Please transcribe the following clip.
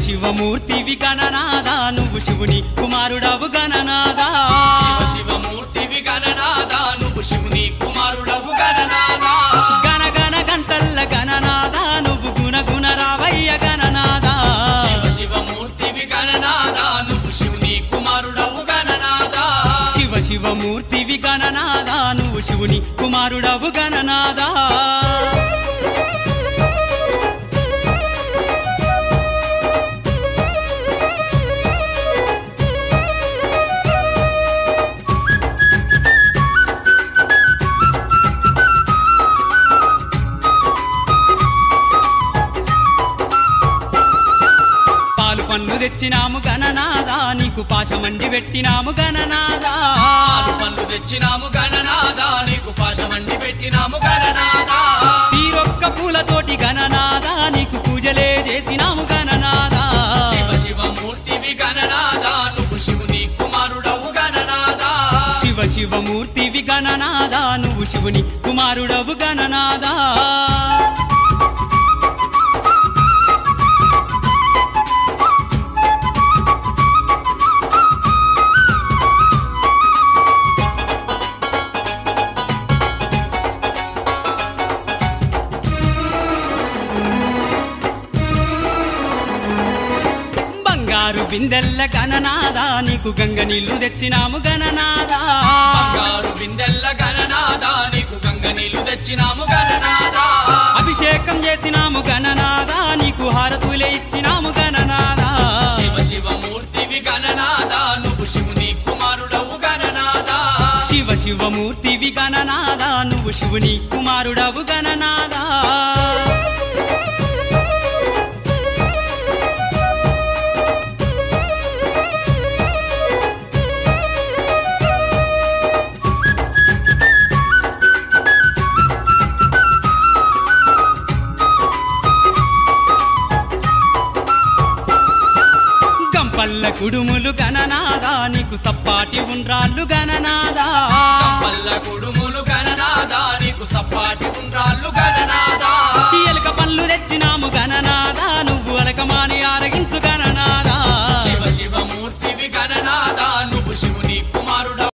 శివమూర్తివి గణనాదా నువ్వు శివుని కుమారుడవు గణనాదా శివమూర్తివి గణనాదా నువ్వు శివుని కుమారుడవు గణనాదా గణ గణ గంటల్ల గణనాదా నువ్వు గుణ గుణ రావయ్య గణనాదా శివమూర్తివి గణనాదా నువ్వు శివుని కుమారుడవు గణనాదా శివమూర్తివి గణనాదా నువ్వు శివుని కుమారుడవు గణనాదా పండ్లు తెచ్చినాము గణనాదా నీకు పాశమండి పెట్టినాము గణనాదా పండ్లు తెచ్చినాము గణనాదా నీకు పాశమండి పెట్టినాము గణనాదా తీరొక్క పూలతోటి గణనాదా నీకు పూజలే చేసినాము గణనాదా శివమూర్తివి గణనాదా నువ్వు శివుని కుమారుడవు గణనాదా శివమూర్తివి గణనాదా నువ్వు శివుని కుమారుడవు గణనాదా బంగారు బిందెల్ల గణనాదా నీకు గంగ నీళ్లు తెచ్చినాము గణనాదా బంగారు బిందెల్ల గణనాదా నీకు గంగ నీళ్లు తెచ్చినాము గణనాదా అభిషేకం చేసినాము గణనాదా నీకు హారతులే ఇచ్చినాము గణనాదా శివమూర్తివి గణనాదా నువ్వు శివుని కుమారుడవు గణనాదా శివమూర్తివి గణనాదా నువ్వు శివుని కుమారుడవు గణనాదా పల్ల కుడుములు గణనాదా నీకు సప్పాటి ఉండ్రాళ్ళు గణనాదా పల్ల కుడుములు గణనాదా నీకు సప్పాటి